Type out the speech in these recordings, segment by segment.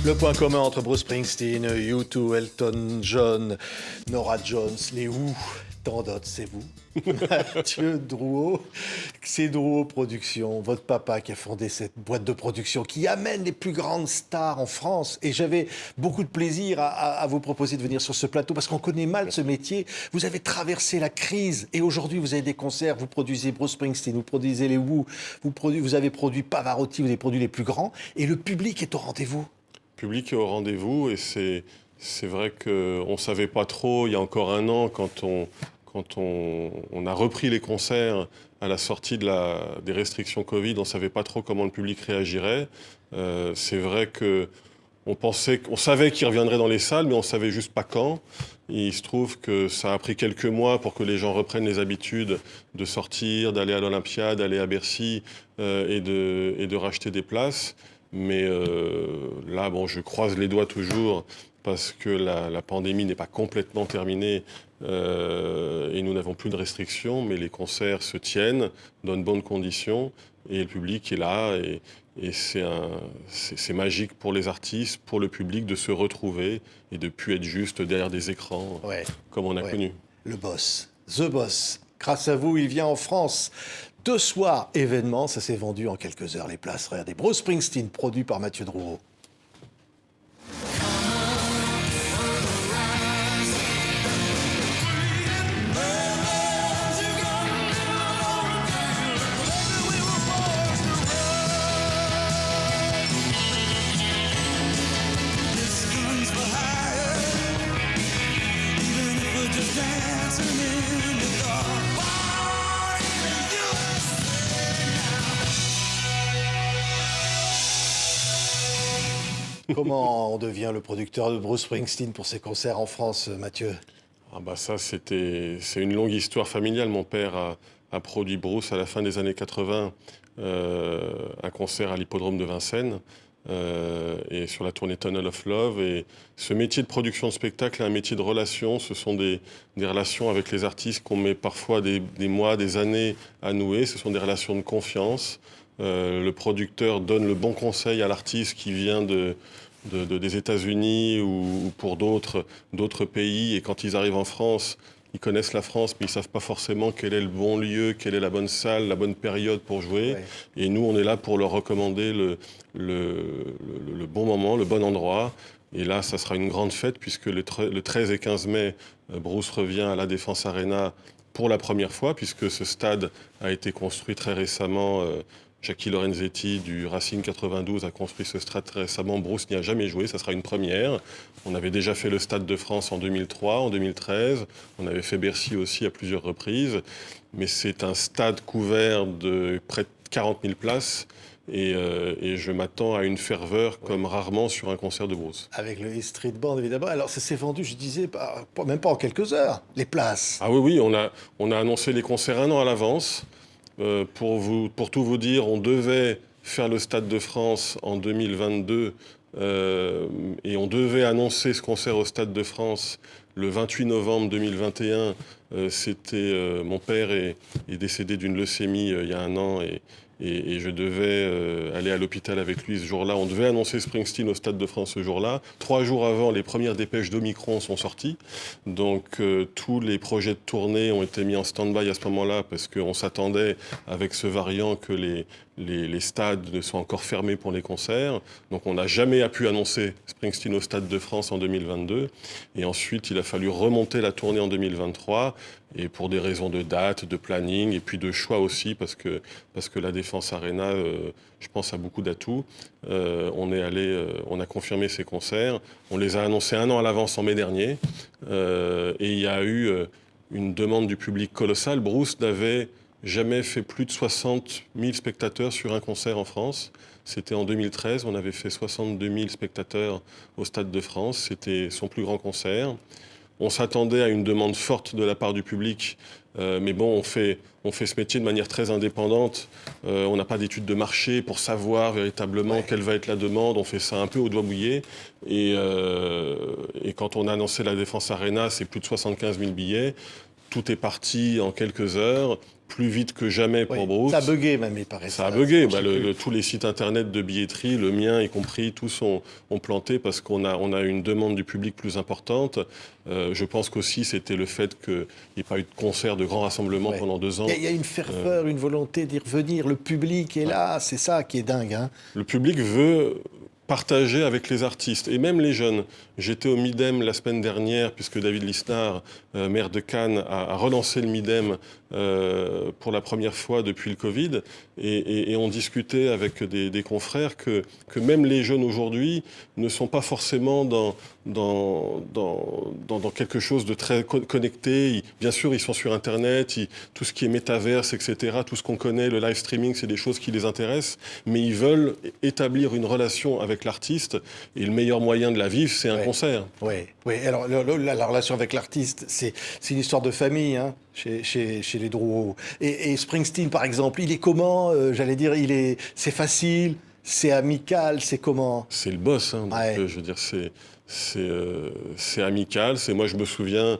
Le point commun entre Bruce Springsteen, U2, Elton John, Norah Jones, les Who, tant d'autres, c'est vous. Mathieu Drouot, c'est Drouot Productions, votre papa qui a fondé cette boîte de production qui amène les plus grandes stars en France. Et j'avais beaucoup de plaisir à vous proposer de venir sur ce plateau parce qu'on connaît mal ce métier. Vous avez traversé la crise et aujourd'hui vous avez des concerts, vous produisez Bruce Springsteen, vous produisez les Who, vous avez produit Pavarotti, vous avez produit les plus grands et le public est au rendez-vous. Le public est au rendez-vous et c'est vrai qu'on ne savait pas trop il y a encore un an quand on a repris les concerts à la sortie des restrictions Covid, on ne savait pas trop comment le public réagirait. C'est vrai qu'on savait qu'il reviendrait dans les salles, mais on ne savait juste pas quand. Et il se trouve que ça a pris quelques mois pour que les gens reprennent les habitudes de sortir, d'aller à l'Olympia, d'aller à Bercy et de racheter des places. Mais là, bon, je croise les doigts toujours parce que la pandémie n'est pas complètement terminée et nous n'avons plus de restrictions, mais les concerts se tiennent dans de bonnes conditions et le public est là et c'est magique pour les artistes, pour le public de se retrouver et de ne plus être juste derrière des écrans comme on a connu. Le boss, The Boss, grâce à vous, il vient en France. 2 soirs événements, ça s'est vendu en quelques heures les places. Regardez, Bruce Springsteen, produit par Mathieu Drouot. Comment on devient le producteur de Bruce Springsteen pour ses concerts en France, Mathieu? Ah bah ça, c'est une longue histoire familiale. Mon père a produit Bruce à la fin des années 80, un concert à l'hippodrome de Vincennes et sur la tournée Tunnel of Love. Et ce métier de production de spectacle est un métier de relation. Ce sont des relations avec les artistes qu'on met parfois des mois, des années à nouer. Ce sont des relations de confiance. Le producteur donne le bon conseil à l'artiste qui vient des États-Unis ou pour d'autres pays. Et quand ils arrivent en France, ils connaissent la France, mais ils ne savent pas forcément quel est le bon lieu, quelle est la bonne salle, la bonne période pour jouer. Ouais. Et nous, on est là pour leur recommander le bon moment, le bon endroit. Et là, ça sera une grande fête puisque le 13 et 15 mai, Bruce revient à la Défense Arena pour la première fois, puisque ce stade a été construit très récemment. Jackie Lorenzetti du Racing 92 a construit ce stade très récemment. Bruce n'y a jamais joué, ça sera une première. On avait déjà fait le Stade de France en 2003, en 2013. On avait fait Bercy aussi à plusieurs reprises. Mais c'est un stade couvert de près de 40 000 places. Et je m'attends à une ferveur comme rarement sur un concert de Bruce. Avec le E Street Band, évidemment. Alors, ça s'est vendu, je disais, même pas en quelques heures, les places. Ah oui, on a annoncé les concerts 1 an à l'avance. Pour tout vous dire, on devait faire le Stade de France en 2022 et on devait annoncer ce concert au Stade de France le 28 novembre 2021. Mon père est décédé d'une leucémie il y a 1 an et je devais aller à l'hôpital avec lui ce jour-là. On devait annoncer Springsteen au Stade de France ce jour-là. 3 jours avant, les premières dépêches d'Omicron sont sorties. Donc tous les projets de tournée ont été mis en stand-by à ce moment-là parce qu'on s'attendait avec ce variant que les stades ne soient encore fermés pour les concerts. Donc on n'a jamais pu annoncer Springsteen au Stade de France en 2022. Et ensuite, il a fallu remonter la tournée en 2023. Et pour des raisons de date, de planning et puis de choix aussi, parce que la Défense Arena, je pense, a beaucoup d'atouts. On a confirmé ces concerts. On les a annoncés 1 an à l'avance en mai dernier. Et il y a eu une demande du public colossale. Bruce n'avait jamais fait plus de 60 000 spectateurs sur un concert en France. C'était en 2013, on avait fait 62 000 spectateurs au Stade de France. C'était son plus grand concert. On s'attendait à une demande forte de la part du public, mais bon, on fait ce métier de manière très indépendante. On n'a pas d'études de marché pour savoir véritablement quelle va être la demande. On fait ça un peu au doigt mouillé. Et quand on a annoncé la Défense Arena, c'est plus de 75 000 billets. Tout est parti en quelques heures. plus vite que jamais pour Bruce. Ça a bugué même, il paraît. Ça a bugué. Tous les sites internet de billetterie, le mien y compris, tous ont planté parce qu'on a une demande du public plus importante. Je pense qu'aussi c'était le fait qu'il n'y ait pas eu de concert, de grands rassemblements pendant 2 ans. Il y a une ferveur, une volonté d'y revenir. Le public est là, c'est ça qui est dingue. Hein. Le public veut partager avec les artistes et même les jeunes. J'étais au Midem la semaine dernière puisque David Lisnard, maire de Cannes, a relancé le Midem pour la première fois depuis le Covid et on discutait avec des confrères que même les jeunes aujourd'hui ne sont pas forcément dans quelque chose de très connecté. Bien sûr, ils sont sur Internet, tout ce qui est métaverse, etc., tout ce qu'on connaît, le live streaming, c'est des choses qui les intéressent, mais ils veulent établir une relation avec l'artiste et le meilleur moyen de la vivre, c'est un concert. Oui. Alors la relation avec l'artiste, c'est une histoire de famille, hein, chez les Drouot. Et Springsteen, par exemple, il est comment j'allais dire, c'est facile, c'est amical, c'est comment? C'est le boss, hein, donc, je veux dire, c'est amical. Moi, je me souviens,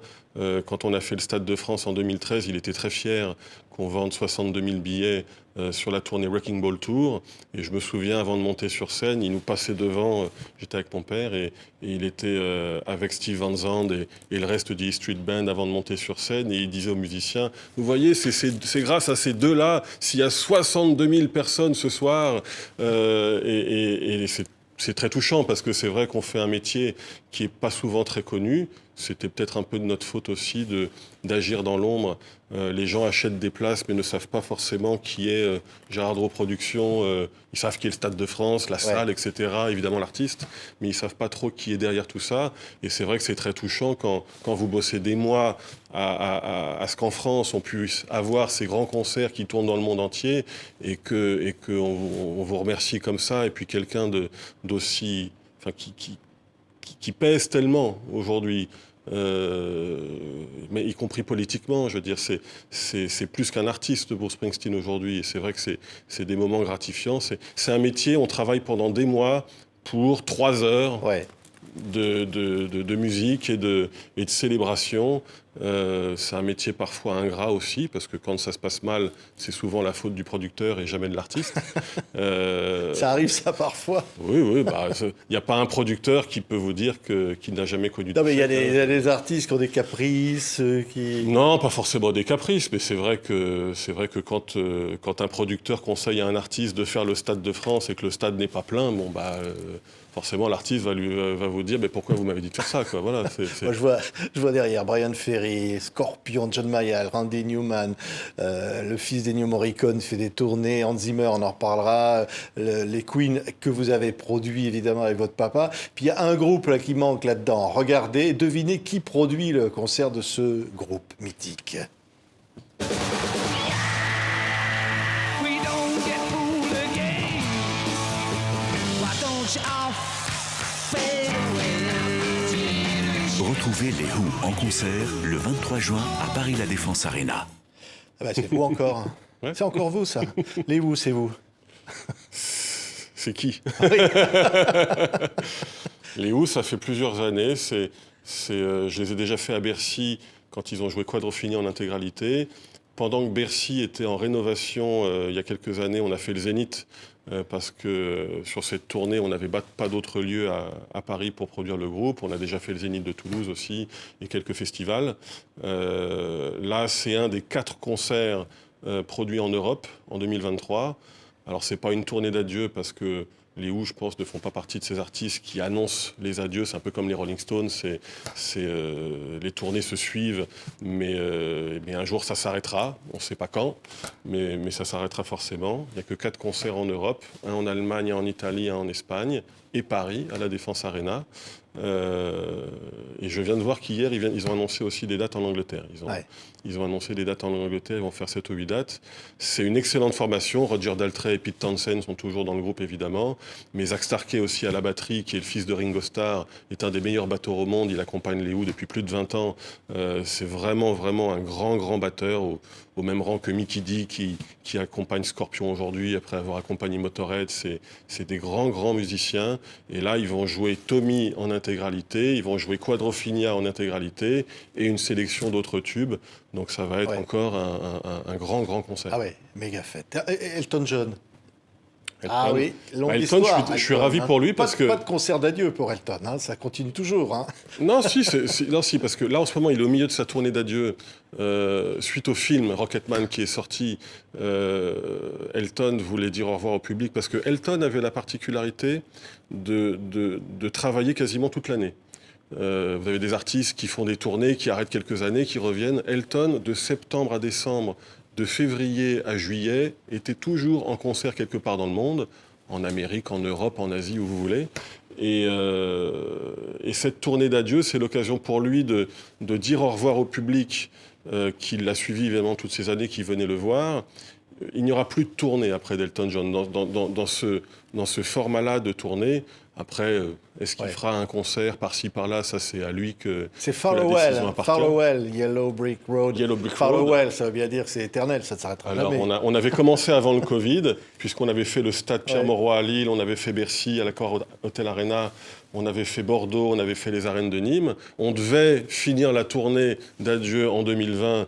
quand on a fait le Stade de France en 2013, il était très fier qu'on vende 62 000 billets sur la tournée Wrecking Ball Tour. Et je me souviens, avant de monter sur scène, il nous passait devant, j'étais avec mon père, et il était avec Steve Van Zandt et le reste du E Street Band avant de monter sur scène, et il disait aux musiciens, vous voyez, c'est grâce à ces deux-là, s'il y a 62 000 personnes ce soir, et c'est très touchant parce que c'est vrai qu'on fait un métier qui n'est pas souvent très connu. C'était peut-être un peu de notre faute aussi d'agir dans l'ombre. Les gens achètent des places mais ne savent pas forcément qui est Gérard Drouot Productions. Ils savent qui est le Stade de France, la salle, etc., évidemment l'artiste, mais ils ne savent pas trop qui est derrière tout ça. Et c'est vrai que c'est très touchant quand vous bossez des mois à ce qu'en France on puisse avoir ces grands concerts qui tournent dans le monde entier et qu'on vous remercie comme ça, et puis quelqu'un d'aussi... Enfin, qui pèse tellement aujourd'hui, mais y compris politiquement, je veux dire, c'est plus qu'un artiste pour Springsteen aujourd'hui, et c'est vrai que c'est des moments gratifiants. C'est un métier, on travaille pendant des mois pour 3 heures de musique et de célébration. C'est un métier parfois ingrat aussi, parce que quand ça se passe mal, c'est souvent la faute du producteur et jamais de l'artiste. Ça arrive ça parfois. Oui, il n'y a pas un producteur qui peut vous dire qu'il n'a jamais connu de... Non, mais il y a des artistes qui ont des caprices, qui... Non, pas forcément des caprices, mais c'est vrai que quand un producteur conseille à un artiste de faire le Stade de France et que le stade n'est pas plein, forcément l'artiste va vous dire, mais pourquoi vous m'avez dit de faire ça, quoi. Voilà. Moi, je vois derrière Brian Ferry, Scorpion, John Mayall, Randy Newman, le fils d'Ennio Morricone fait des tournées, Hans Zimmer, on en reparlera, les Queen que vous avez produits évidemment avec votre papa. Puis il y a un groupe là qui manque là-dedans. Regardez, devinez qui produit le concert de ce groupe mythique. Retrouvez les Who en concert le 23 juin à Paris La Défense Arena. Ah bah c'est vous encore. Hein. Ouais. C'est encore vous, ça. Les Who, c'est vous. C'est qui? Les Who, ça fait plusieurs années. Je les ai déjà fait à Bercy quand ils ont joué Quadrophenie en intégralité. Pendant que Bercy était en rénovation, il y a quelques années, on a fait le Zénith. Parce que sur cette tournée, on n'avait pas d'autres lieux à Paris pour produire le groupe. On a déjà fait le Zénith de Toulouse aussi et quelques festivals. Là, c'est un des 4 concerts produits en Europe en 2023. Alors, c'est pas une tournée d'adieu parce que les Who, je pense, ne font pas partie de ces artistes qui annoncent les adieux. C'est un peu comme les Rolling Stones. Les tournées se suivent, mais un jour, ça s'arrêtera. On ne sait pas quand, mais ça s'arrêtera forcément. Il n'y a que 4 concerts en Europe, un en Allemagne, un en Italie, un en Espagne, et Paris, à la Défense Arena. Et je viens de voir qu'hier, ils ont annoncé aussi des dates en Angleterre. Ils ont annoncé des dates en Angleterre, ils vont faire 7 ou 8 dates. C'est une excellente formation. Roger Daltrey et Pete Townshend sont toujours dans le groupe, évidemment. Mais Zak Starkey aussi à la batterie, qui est le fils de Ringo Starr, est un des meilleurs batteurs au monde. Il accompagne les Who depuis plus de 20 ans. C'est vraiment, vraiment un grand, grand batteur, au même rang que Mikkey Dee, qui accompagne Scorpion aujourd'hui, après avoir accompagné Motorhead. C'est des grands, grands musiciens. Et là, ils vont jouer Tommy en intégralité, ils vont jouer Quadrophenia en intégralité, et une sélection d'autres tubes. Donc ça va être encore un grand, grand concert. Ah ouais, méga fête. Elton John. Elton, Ah oui, longue Elton, histoire. je suis ravi pour lui parce que... Pas de concert d'adieu pour Elton, hein, ça continue toujours. Hein. Non, si, parce que là, en ce moment, il est au milieu de sa tournée d'adieu. Suite au film Rocketman qui est sorti, Elton voulait dire au revoir au public parce que Elton avait la particularité de travailler quasiment toute l'année. Vous avez des artistes qui font des tournées, qui arrêtent quelques années, qui reviennent. Elton, de septembre à décembre, de février à juillet, était toujours en concert quelque part dans le monde, en Amérique, en Europe, en Asie, où vous voulez. Et cette tournée d'adieu, c'est l'occasion pour lui de dire au revoir au public qui l'a suivi évidemment toutes ces années, qui venait le voir. Il n'y aura plus de tournée après d'Elton John dans ce format-là de tournée. Après, est-ce qu'il fera un concert par-ci, par-là? Ça, c'est à lui que c'est que la décision appartient. Farewell, Yellow Brick Road. Yellow Brick Road. Farewell, ça veut bien dire que c'est éternel, ça ne s'arrêtera Alors, jamais. on avait commencé avant le Covid, puisqu'on avait fait le stade Pierre-Mauroy à Lille, on avait fait Bercy à l'Accor Hotel Arena, on avait fait Bordeaux, on avait fait les arènes de Nîmes. On devait finir la tournée d'adieu en 2020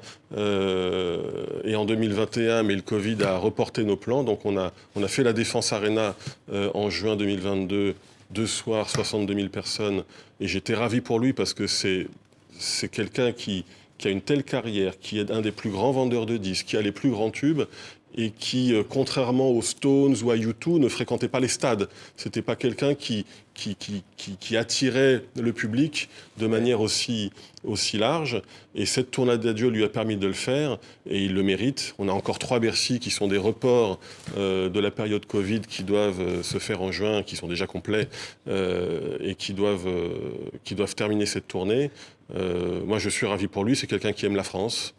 et en 2021, mais le Covid a reporté nos plans. Donc on a fait la Défense Arena en juin 2022, 2 soirs, 62 000 personnes. Et j'étais ravi pour lui parce que c'est quelqu'un qui a une telle carrière, qui est un des plus grands vendeurs de disques, qui a les plus grands tubes et qui, contrairement aux Stones ou à U2, ne fréquentait pas les stades. C'était pas quelqu'un qui attirait le public de manière aussi large. Et cette tournée d'adieu lui a permis de le faire, et il le mérite. On a encore 3 Bercy qui sont des reports de la période Covid qui doivent se faire en juin, qui sont déjà complets, et qui doivent terminer cette tournée. Moi, je suis ravi pour lui. C'est quelqu'un qui aime la France,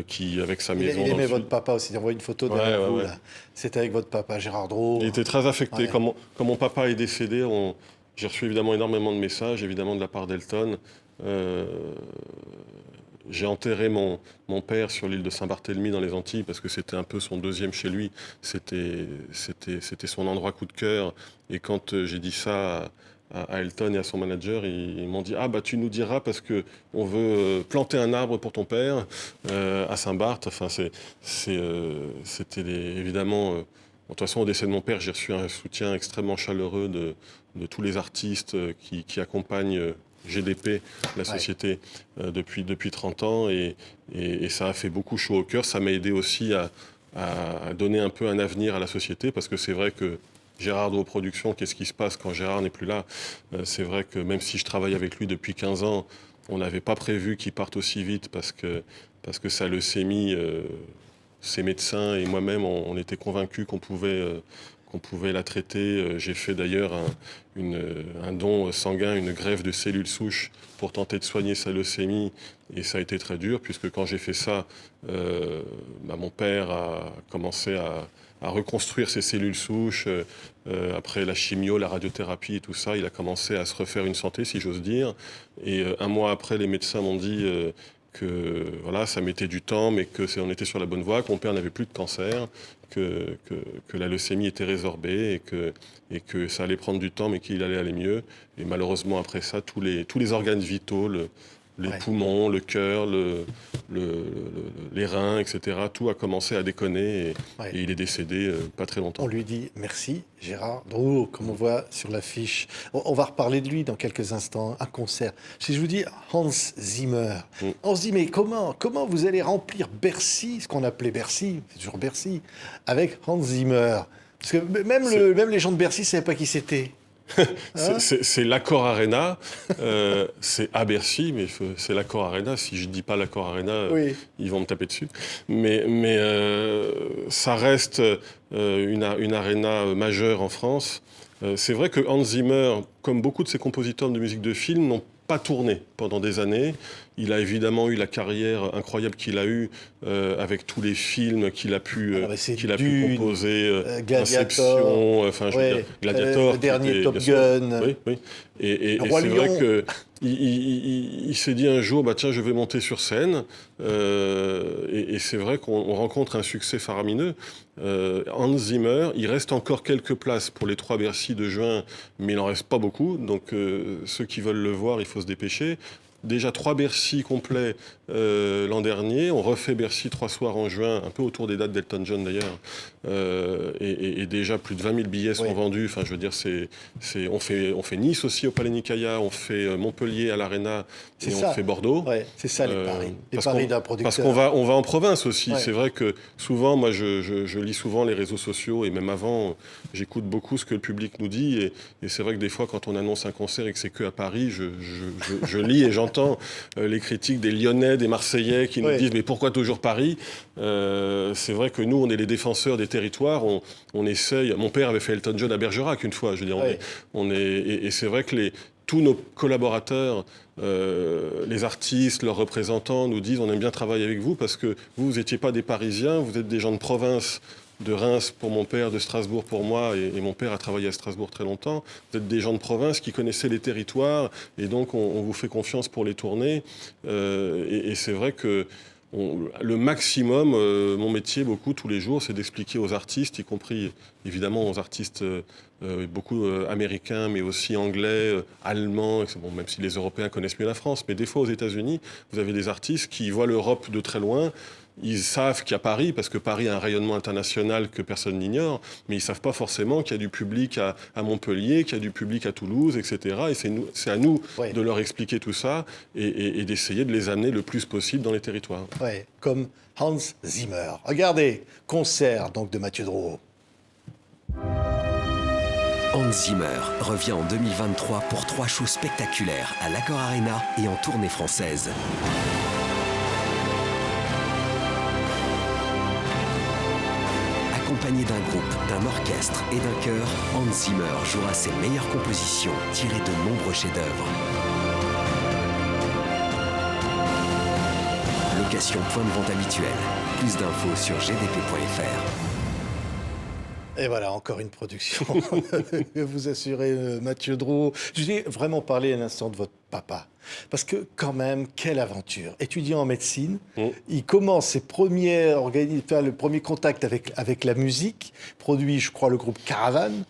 qui, avec sa maison... Il aimait votre papa aussi. On voit une photo derrière vous, là. C'était avec votre papa, Gérard Drouot. Il était très affecté. Ouais. Quand mon papa est décédé, j'ai reçu évidemment énormément de messages, évidemment de la part d'Elton. J'ai enterré mon père sur l'île de Saint-Barthélemy dans les Antilles parce que c'était un peu son deuxième chez lui. C'était son endroit coup de cœur. Et quand j'ai dit ça à Elton et à son manager, ils m'ont dit « Ah bah tu nous diras parce qu'on veut planter un arbre pour ton père à Saint-Barth ». Enfin, c'était évidemment... de toute façon, au décès de mon père, j'ai reçu un soutien extrêmement chaleureux de tous les artistes qui accompagnent GDP, la société, depuis 30 ans. Et ça a fait beaucoup chaud au cœur. Ça m'a aidé aussi à donner un peu un avenir à la société parce que c'est vrai que Gérard Drouot Productions, qu'est-ce qui se passe quand Gérard n'est plus là? C'est vrai que même si je travaille avec lui depuis 15 ans, on n'avait pas prévu qu'il parte aussi vite parce que sa leucémie, ses médecins et moi-même, on était convaincus qu'on pouvait la traiter. J'ai fait d'ailleurs un don sanguin, une greffe de cellules souches pour tenter de soigner sa leucémie. Et ça a été très dur puisque quand j'ai fait ça, mon père a commencé à reconstruire ses cellules souches. Après la chimio, la radiothérapie et tout ça, il a commencé à se refaire une santé, si j'ose dire. Et un mois après, les médecins m'ont dit que voilà, ça mettait du temps, mais on était sur la bonne voie, que mon père n'avait plus de cancer, que la leucémie était résorbée et que ça allait prendre du temps, mais qu'il allait aller mieux. Et malheureusement, après ça, tous les organes vitaux, les poumons, le cœur, les reins, etc. Tout a commencé à déconner et il est décédé pas très longtemps. On lui dit merci, Gérard Drouot, comme on voit sur l'affiche. On va reparler de lui dans quelques instants, un concert. Si je vous dis Hans Zimmer, on se dit mais comment vous allez remplir Bercy, ce qu'on appelait Bercy, c'est toujours Bercy, avec Hans Zimmer? Parce que même les gens de Bercy ne savaient pas qui c'était. C'est l'Accor Arena, c'est à Bercy, mais c'est l'Accor Arena. Si je ne dis pas l'Accor Arena, ils vont me taper dessus. Mais ça reste une arena majeure en France. C'est vrai que Hans Zimmer, comme beaucoup de ses compositeurs de musique de film, n'ont pas tourné. pendant des années. Il a évidemment eu la carrière incroyable qu'il a eue avec tous les films qu'il a pu composer, Gladiator, Inception, je veux dire, Gladiator, le dernier Top bien Gun, sûr. Oui. Et Roi c'est Lion. vrai que il s'est dit un jour, tiens, je vais monter sur scène. Et c'est vrai qu'on rencontre un succès faramineux. Hans Zimmer, il reste encore quelques places pour les 3 Bercy de juin, mais il n'en reste pas beaucoup. Donc ceux qui veulent le voir, il faut se dépêcher. Déjà 3 Bercy complets l'an dernier. On refait Bercy 3 soirs en juin, un peu autour des dates d'Elton John d'ailleurs. Et déjà plus de 20 000 billets sont vendus. Enfin, je veux dire, on fait Nice aussi au Palais Nicaïa, on fait Montpellier à l'Arena et on fait Bordeaux. Ouais, c'est ça les paris. Les paris d'un producteur. Parce qu'on va en province aussi. Ouais. C'est vrai que souvent, moi je lis souvent les réseaux sociaux et même avant, j'écoute beaucoup ce que le public nous dit. Et c'est vrai que des fois, quand on annonce un concert et que c'est que à Paris, je lis et j'entends les critiques des Lyonnais, des Marseillais qui nous disent mais pourquoi toujours Paris ? C'est vrai que nous, on est les défenseurs des territoires. On essaye. Mon père avait fait Elton John à Bergerac une fois. Je veux dire, et c'est vrai que tous nos collaborateurs, les artistes, leurs représentants nous disent on aime bien travailler avec vous parce que vous n'étiez pas des Parisiens, vous êtes des gens de province, de Reims pour mon père, de Strasbourg pour moi, et mon père a travaillé à Strasbourg très longtemps. Vous êtes des gens de province qui connaissaient les territoires, et donc on vous fait confiance pour les tourner. Et c'est vrai que le maximum, mon métier, beaucoup, tous les jours, c'est d'expliquer aux artistes, y compris évidemment aux artistes beaucoup américains, mais aussi anglais, allemands, bon, même si les Européens connaissent mieux la France, mais des fois aux États-Unis, vous avez des artistes qui voient l'Europe de très loin. Ils savent qu'il y a Paris, parce que Paris a un rayonnement international que personne n'ignore, mais ils ne savent pas forcément qu'il y a du public à Montpellier, qu'il y a du public à Toulouse, etc. Et c'est à nous de leur expliquer tout ça et d'essayer de les amener le plus possible dans les territoires. Ouais, comme Hans Zimmer. Regardez, concert donc de Mathieu Drouot. Hans Zimmer revient en 2023 pour 3 shows spectaculaires à l'Accor Arena et en tournée française. Accompagné d'un groupe, d'un orchestre et d'un chœur, Hans Zimmer jouera ses meilleures compositions tirées de nombreux chefs-d'œuvre. Location point de vente habituelle. Plus d'infos sur gdp.fr. Et voilà, encore une production que vous assurez, Mathieu Drouot. Je voulais vraiment parler un instant de votre papa. Parce que quand même, quelle aventure. Étudiant en médecine, il commence le premier contact avec la musique, produit, je crois, le groupe Caravane.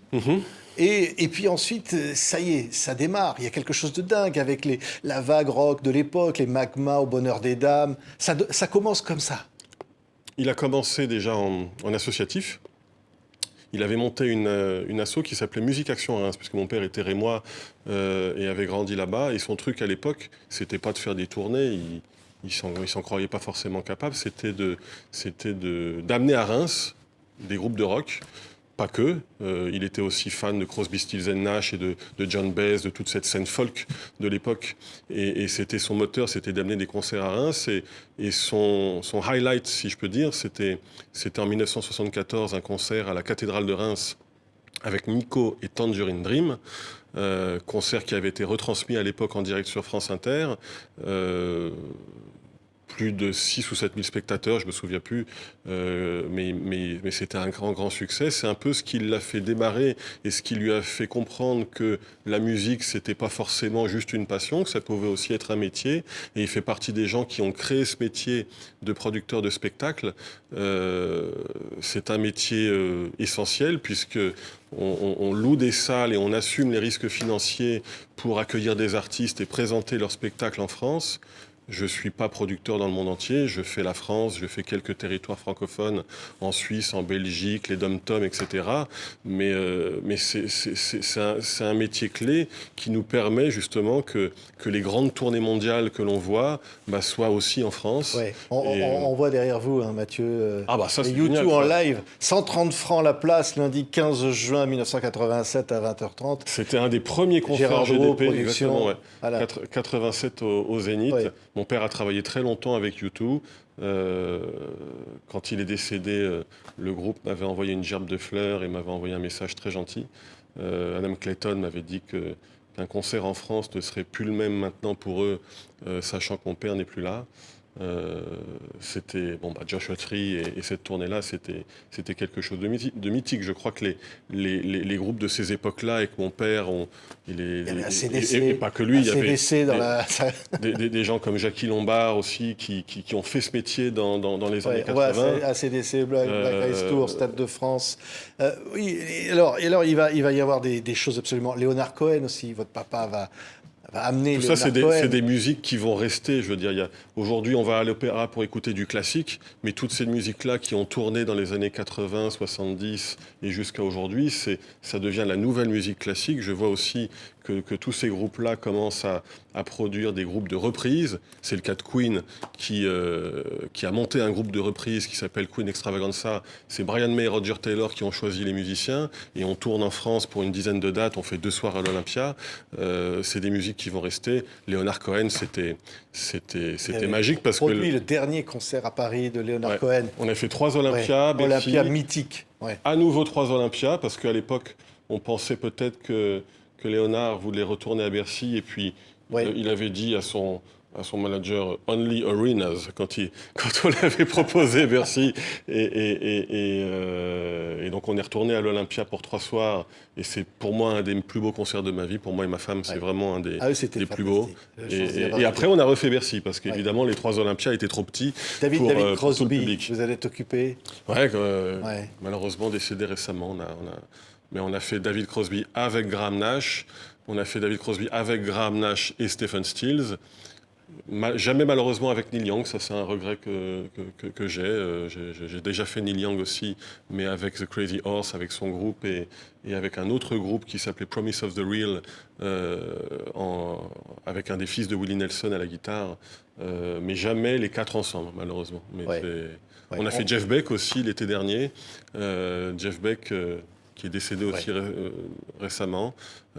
Et puis ensuite, ça y est, ça démarre. Il y a quelque chose de dingue avec la vague rock de l'époque, les Magma au bonheur des dames. Ça commence comme ça. Il a commencé déjà en associatif. Il avait monté une asso qui s'appelait Musique Action Reims, puisque mon père était rémois et avait grandi là-bas. Et son truc à l'époque, c'était pas de faire des tournées, il s'en croyait pas forcément capable, c'était d'amener à Reims des groupes de rock. Pas que, il était aussi fan de Crosby, Stills & Nash et de John Baez, de toute cette scène folk de l'époque. Et c'était son moteur, c'était d'amener des concerts à Reims. Et son highlight, si je peux dire, c'était en 1974, un concert à la cathédrale de Reims avec Nico et Tangerine Dream. Concert qui avait été retransmis à l'époque en direct sur France Inter. Plus de 6 ou 7 000 spectateurs, je ne me souviens plus, mais c'était un grand succès. C'est un peu ce qui l'a fait démarrer et ce qui lui a fait comprendre que la musique, c'était pas forcément juste une passion, que ça pouvait aussi être un métier. Et il fait partie des gens qui ont créé ce métier de producteur de spectacle. C'est un métier essentiel puisque on loue des salles et on assume les risques financiers pour accueillir des artistes et présenter leurs spectacles en France. Je ne suis pas producteur dans le monde entier, je fais la France, je fais quelques territoires francophones en Suisse, en Belgique, les dom-toms, etc. Mais c'est un métier clé qui nous permet justement que les grandes tournées mondiales que l'on voit soient aussi en France. Ouais. On voit derrière vous, hein, Mathieu, ça, c'est YouTube génial, en live, 130 francs la place, lundi 15 juin 1987 à 20h30. C'était un des premiers concerts Gérard Drouot, GDP, production. exactement, ouais. Voilà. 87 au Zénith. Ouais. Mon père a travaillé très longtemps avec U2. Quand il est décédé, le groupe m'avait envoyé une gerbe de fleurs et m'avait envoyé un message très gentil. Adam Clayton m'avait dit qu'un concert en France ne serait plus le même maintenant pour eux, sachant que mon père n'est plus là. C'était Joshua Tree et cette tournée-là, c'était quelque chose de mythique. Je crois que les groupes de ces époques-là, et que mon père, Il y avait ACDC, et pas que lui, il y avait ACDC des gens comme Jackie Lombard aussi qui ont fait ce métier dans les années 80. Ouais, ACDC, Black Eyed Tour, Stade de France. Oui, et alors il va y avoir des choses absolument. Léonard Cohen aussi, votre papa va amener Tout Léonard ça, Cohen. c'est des musiques qui vont rester. Je veux dire, aujourd'hui, on va à l'opéra pour écouter du classique, mais toutes ces musiques-là qui ont tourné dans les années 80, 70 et jusqu'à aujourd'hui, ça devient la nouvelle musique classique. Je vois aussi que tous ces groupes-là commencent à produire des groupes de reprises. C'est le cas de Queen qui a monté un groupe de reprises qui s'appelle Queen Extravaganza. C'est Brian May et Roger Taylor qui ont choisi les musiciens et on tourne en France pour une dizaine de dates. On fait 2 soirs à l'Olympia. C'est des musiques qui vont rester. Léonard Cohen, c'était magique parce que le dernier concert à Paris de Léonard Cohen. On a fait 3 Olympias, Bercy, Olympia mythique. Ouais. À nouveau 3 Olympias parce qu'à l'époque, on pensait peut-être que Léonard voulait retourner à Bercy et puis il avait dit à son manager Only Arenas quand on l'avait proposé Bercy et donc on est retourné à l'Olympia pour 3 soirs et c'est pour moi un des plus beaux concerts de ma vie. Pour moi et ma femme, c'est vraiment un des plus beaux. Et après on a refait Bercy parce qu'évidemment les 3 Olympias étaient trop petits David pour tout le Crosby, public. vous allez être occupé. Malheureusement décédé récemment. Mais on a fait David Crosby avec Graham Nash. On a fait David Crosby avec Graham Nash et Stephen Stills. Jamais malheureusement avec Neil Young, ça c'est un regret que j'ai. J'ai déjà fait Neil Young aussi, mais avec The Crazy Horse, avec son groupe et avec un autre groupe qui s'appelait Promise of the Real, avec un des fils de Willie Nelson à la guitare, mais jamais les 4 ensemble malheureusement. On a fait Jeff Beck aussi l'été dernier. Jeff Beck qui est décédé aussi récemment.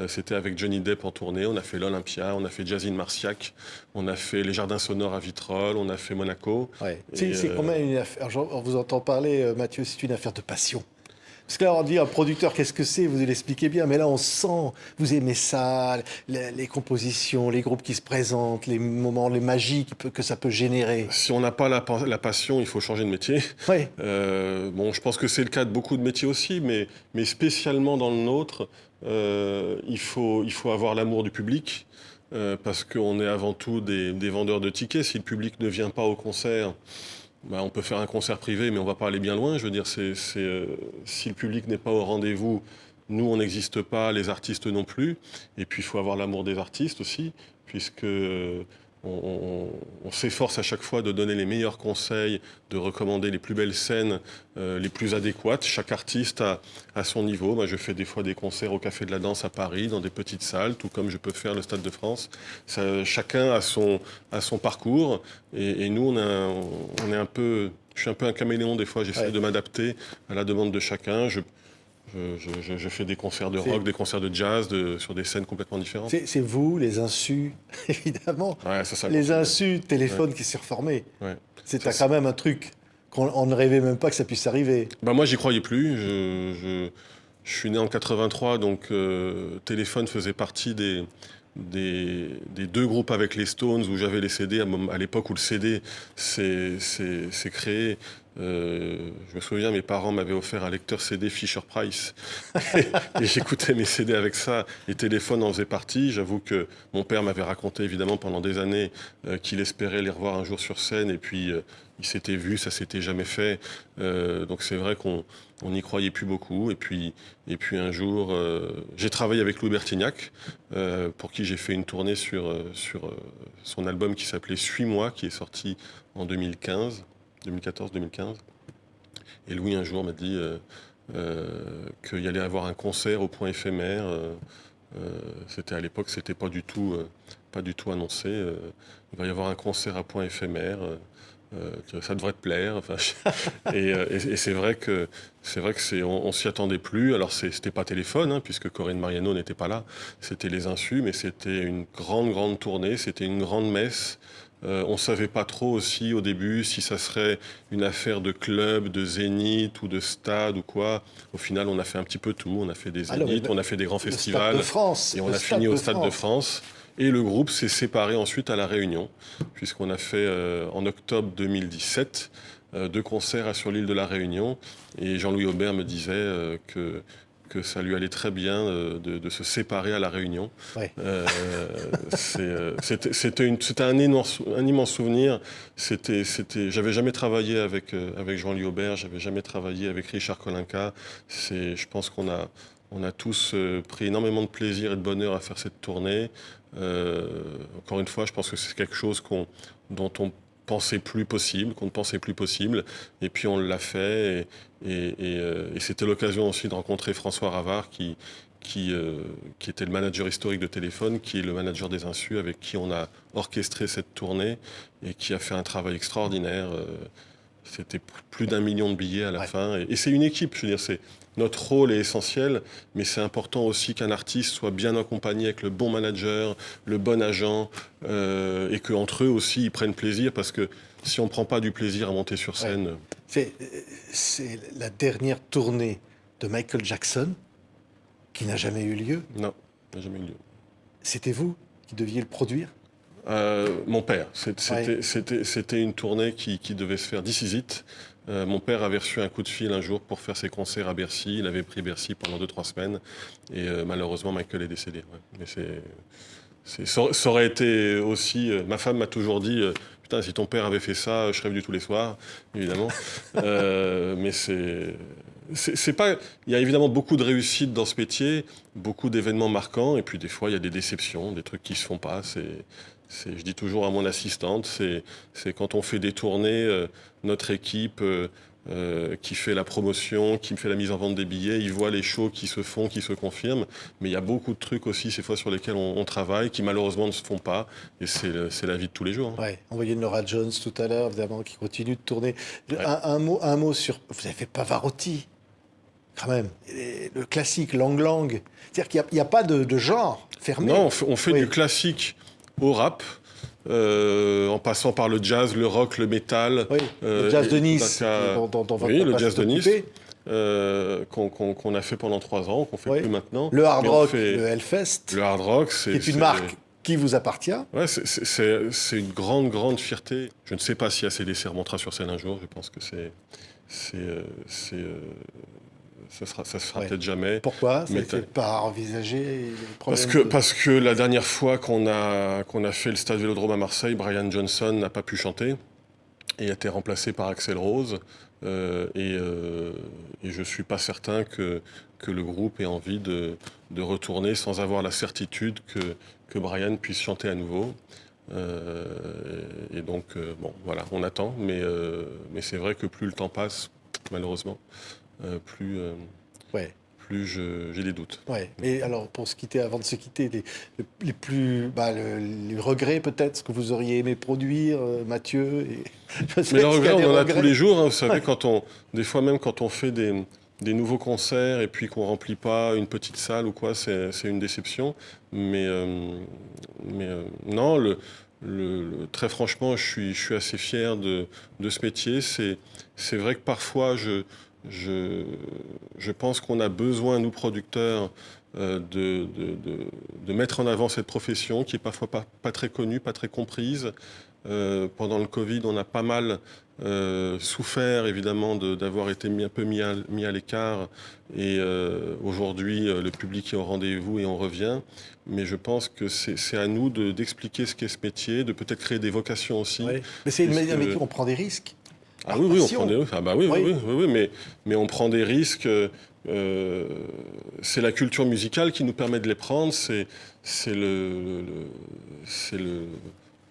C'était avec Johnny Depp en tournée. On a fait l'Olympia, on a fait Jazz in Marciac, on a fait les Jardins Sonores à Vitrolles, on a fait Monaco. C'est quand même une affaire. On vous entend parler, Mathieu, c'est une affaire de passion. Parce que là, on dit un producteur, qu'est-ce que c'est? Vous l'expliquez bien, mais là, on sent, vous aimez ça, les compositions, les groupes qui se présentent, les moments, les magies que ça peut générer. Si on n'a pas la passion, il faut changer de métier. Je pense que c'est le cas de beaucoup de métiers aussi, mais spécialement dans le nôtre, il faut avoir l'amour du public, parce qu'on est avant tout des vendeurs de tickets. Si le public ne vient pas au concert, on peut faire un concert privé, mais on ne va pas aller bien loin. Je veux dire, si le public n'est pas au rendez-vous, nous, on n'existe pas, les artistes non plus. Et puis, il faut avoir l'amour des artistes aussi, puisque on s'efforce à chaque fois de donner les meilleurs conseils, de recommander les plus belles scènes, les plus adéquates. Chaque artiste a son niveau. Je fais des fois des concerts au Café de la Danse à Paris, dans des petites salles, tout comme je peux faire le Stade de France. Chacun a son parcours. Et nous, on est un peu... Je suis un peu un caméléon des fois. J'essaie de m'adapter à la demande de chacun. Je fais des concerts de rock, des concerts de jazz, sur des scènes complètement différentes. C'est vous, les insus, évidemment. Les insus, téléphone qui s'est reformé. C'est quand même un truc qu'on ne rêvait même pas que ça puisse arriver. Moi, j'y croyais plus. Je suis né en 83, donc Téléphone faisait partie des 2 groupes avec les Stones où j'avais les CD à l'époque où le CD s'est créé. Je me souviens, mes parents m'avaient offert un lecteur CD Fisher-Price et j'écoutais mes CD avec ça. Et Téléphone en faisait partie. J'avoue que mon père m'avait raconté évidemment pendant des années qu'il espérait les revoir un jour sur scène et puis il s'était vu, ça s'était jamais fait. Donc c'est vrai qu'on n'y croyait plus beaucoup. Et puis un jour, j'ai travaillé avec Louis Bertignac, pour qui j'ai fait une tournée sur son album qui s'appelait Suis-moi, qui est sorti en 2014-2015. Et Louis, un jour, m'a dit qu'il y allait avoir un concert au Point Éphémère. C'était à l'époque, c'était pas du tout annoncé. Il va y avoir un concert à Point Éphémère. Ça devrait te plaire. Et c'est vrai que on s'y attendait plus. Alors c'était pas Téléphone, puisque Corinne Mariano n'était pas là. C'était les Insus, mais c'était une grande tournée. C'était une grande messe On ne savait pas trop aussi au début si ça serait une affaire de club, de zénith ou de stade ou quoi. Au final, on a fait un petit peu tout. On a fait des zéniths, on a fait des grands festivals. Stade de France, et on a fini au Stade de France. Et le groupe s'est séparé ensuite à La Réunion, puisqu'on a fait en octobre 2017 2 concerts sur l'île de La Réunion. Et Jean-Louis Aubert me disait que ça lui allait très bien de se séparer à La Réunion. Ouais. C'était un immense souvenir. J'avais jamais travaillé avec Jean-Louis Aubert, j'avais jamais travaillé avec Richard Kolinka. Je pense qu'on a tous pris énormément de plaisir et de bonheur à faire cette tournée. Encore une fois, je pense que c'est quelque chose dont on pensait plus possible, qu'on ne pensait plus possible. Et puis on l'a fait. Et c'était l'occasion aussi de rencontrer François Ravard, qui était le manager historique de Téléphone, qui est le manager des Insus, avec qui on a orchestré cette tournée et qui a fait un travail extraordinaire. C'était plus d'1 million de billets à la fin. Et c'est une équipe, je veux dire, notre rôle est essentiel, mais c'est important aussi qu'un artiste soit bien accompagné avec le bon manager, le bon agent, et qu'entre eux aussi, ils prennent plaisir, parce que si on ne prend pas du plaisir à monter sur scène... C'est la dernière tournée de Michael Jackson qui n'a jamais eu lieu. Non, n'a jamais eu lieu. C'était vous qui deviez le produire? Mon père. C'était une tournée qui devait se faire d'ici. Mon père avait reçu un coup de fil un jour pour faire ses concerts à Bercy. Il avait pris Bercy pendant 2-3 semaines. Et malheureusement, Michael est décédé. Ouais. Mais ça aurait été aussi... ma femme m'a toujours dit... Putain, si ton père avait fait ça, je serais venu tous les soirs, évidemment. Mais c'est pas... Il y a évidemment beaucoup de réussites dans ce métier, beaucoup d'événements marquants, et puis des fois, il y a des déceptions, des trucs qui se font pas. Je dis toujours à mon assistante, c'est quand on fait des tournées, notre équipe qui fait la promotion, qui me fait la mise en vente des billets, ils voient les shows qui se font, qui se confirment. Mais il y a beaucoup de trucs aussi, ces fois, sur lesquels on travaille, qui malheureusement ne se font pas. Et c'est la vie de tous les jours. Hein. Ouais. On voyait Norah Jones tout à l'heure, évidemment, qui continue de tourner. Ouais. Un mot sur... Vous avez fait Pavarotti, quand même. Le classique, Lang Lang. C'est-à-dire qu'il n'y a pas de genre fermé. Non, on fait du classique au rap. En passant par le jazz, le rock, le métal. Oui, le jazz de Nice, dont votre le jazz de Nice, qu'on a fait pendant 3 ans, qu'on fait plus maintenant. Le hard rock, le Hellfest. Le hard rock, qui est une marque qui vous appartient. Ouais, c'est une grande fierté. Je ne sais pas si ACDC remontera sur scène un jour. Je pense que ça se fera peut-être jamais. Pourquoi? Ça n'était pas envisagé? Parce que la dernière fois qu'on a fait le Stade Vélodrome à Marseille, Brian Johnson n'a pas pu chanter et a été remplacé par Axl Rose. Et je ne suis pas certain que le groupe ait envie de retourner sans avoir la certitude que Brian puisse chanter à nouveau. Et donc, bon, voilà, on attend. Mais c'est vrai que plus le temps passe, malheureusement, plus j'ai des doutes. Ouais. Et alors, pour se quitter, avant de se quitter, les regrets peut-être, ce que vous auriez aimé produire, Mathieu Mais les regrets, on en a tous les jours. Hein, vous savez, des fois même quand on fait des nouveaux concerts et puis qu'on remplit pas une petite salle ou quoi, c'est une déception. Mais non, très franchement, je suis assez fier de ce métier. C'est vrai que parfois, je pense qu'on a besoin, nous producteurs, de mettre en avant cette profession qui est parfois pas très connue, pas très comprise. Pendant le Covid, on a pas mal souffert évidemment d'avoir été un peu mis à l'écart. Et aujourd'hui, le public est au rendez-vous et on revient. Mais je pense que c'est à nous d'expliquer ce qu'est ce métier, de peut-être créer des vocations aussi. Oui. Mais c'est une manière avec qui on prend des risques. Ah oui, on prend des risques. Ah bah oui, mais on prend des risques. C'est la culture musicale qui nous permet de les prendre. C'est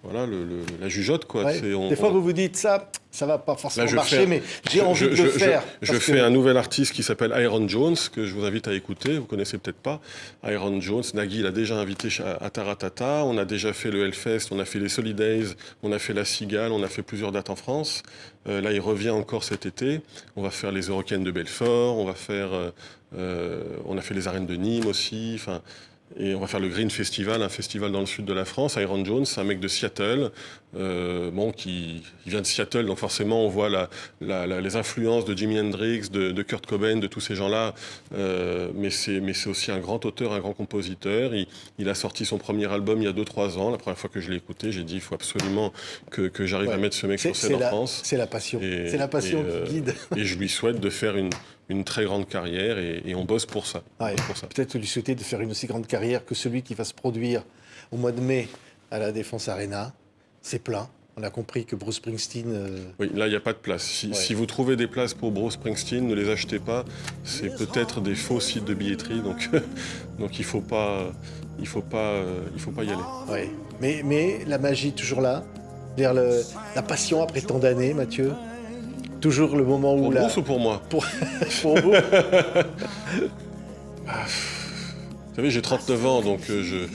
la jugeote, quoi. Ouais. Des fois, vous vous dites ça va pas forcément marcher, mais j'ai envie de le faire. Je fais un nouvel artiste qui s'appelle Iron Jones, que je vous invite à écouter. Vous connaissez peut-être pas. Iron Jones, Nagui l'a déjà invité à Taratata. On a déjà fait le Hellfest, on a fait les Solidays, on a fait la Cigale, on a fait plusieurs dates en France. Là, il revient encore cet été. On va faire les Eurocaines de Belfort, on a fait les arènes de Nîmes aussi. Enfin, Et on va faire le Green Festival, un festival dans le sud de la France. Iron Jones, c'est un mec de Seattle, qui vient de Seattle, donc forcément on voit les influences de Jimi Hendrix, de Kurt Cobain, de tous ces gens-là. Mais c'est aussi un grand auteur, un grand compositeur. Il a sorti son premier album il y a 2-3 ans. La première fois que je l'ai écouté, j'ai dit il faut absolument que j'arrive à mettre ce mec sur scène en France. C'est la passion. C'est la passion qui guide. Et je lui souhaite de faire une très grande carrière et on bosse pour ça. Peut-être lui souhaiter de faire une aussi grande carrière que celui qui va se produire au mois de mai à la Défense Arena. C'est plein. On a compris que Bruce Springsteen... Oui, là, il n'y a pas de place. Si vous trouvez des places pour Bruce Springsteen, ne les achetez pas. C'est peut-être des faux sites de billetterie, donc il faut pas y aller. Ouais. Mais la magie, toujours là. C'est-à-dire la passion après tant d'années, Mathieu. Toujours le moment où... Pour Bruce ou pour moi? Pour vous. Vous savez, j'ai 39 ans, donc je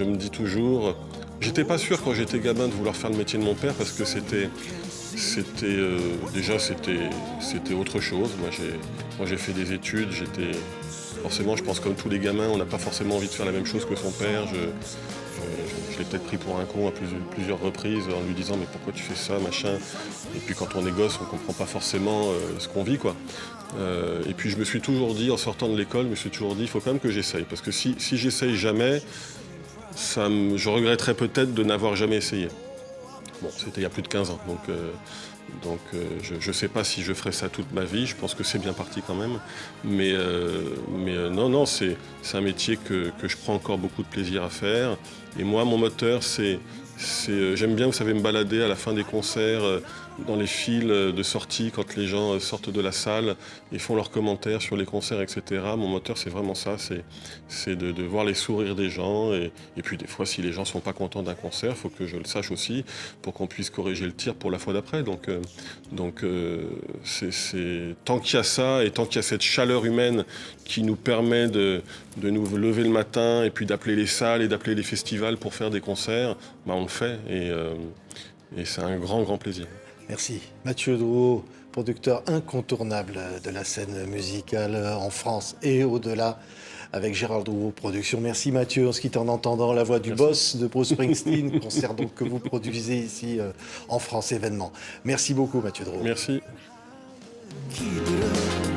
me dis toujours... J'étais pas sûr quand j'étais gamin de vouloir faire le métier de mon père parce que c'était autre chose. Moi j'ai fait des études, forcément je pense comme tous les gamins, on n'a pas forcément envie de faire la même chose que son père. Je l'ai peut-être pris pour un con à plusieurs reprises en lui disant mais pourquoi tu fais ça, machin. Et puis quand on est gosse, on comprend pas forcément ce qu'on vit, quoi. Et puis je me suis toujours dit, en sortant de l'école, il faut quand même que j'essaye. Parce que si j'essaye jamais, je regretterais peut-être de n'avoir jamais essayé. Bon, c'était il y a plus de 15 ans, donc je ne sais pas si je ferai ça toute ma vie, je pense que c'est bien parti quand même. Mais non, c'est un métier que je prends encore beaucoup de plaisir à faire. Et moi, mon moteur, j'aime bien, vous savez, me balader à la fin des concerts, dans les files de sortie, quand les gens sortent de la salle et font leurs commentaires sur les concerts, etc. Mon moteur, c'est vraiment ça, c'est de voir les sourires des gens. Et puis des fois, si les gens ne sont pas contents d'un concert, il faut que je le sache aussi, pour qu'on puisse corriger le tir pour la fois d'après. Donc tant qu'il y a ça, et tant qu'il y a cette chaleur humaine qui nous permet de nous lever le matin, et puis d'appeler les salles et d'appeler les festivals pour faire des concerts, on le fait. Et c'est un grand, grand plaisir. Merci. Mathieu Drouot, producteur incontournable de la scène musicale en France et au-delà, avec Gérald Drouot Productions. Merci Mathieu, on se quitte en entendant la voix du boss de Bruce Springsteen, concert donc que vous produisez ici en France événement. Merci beaucoup Mathieu Drouot. Merci. Keep it up.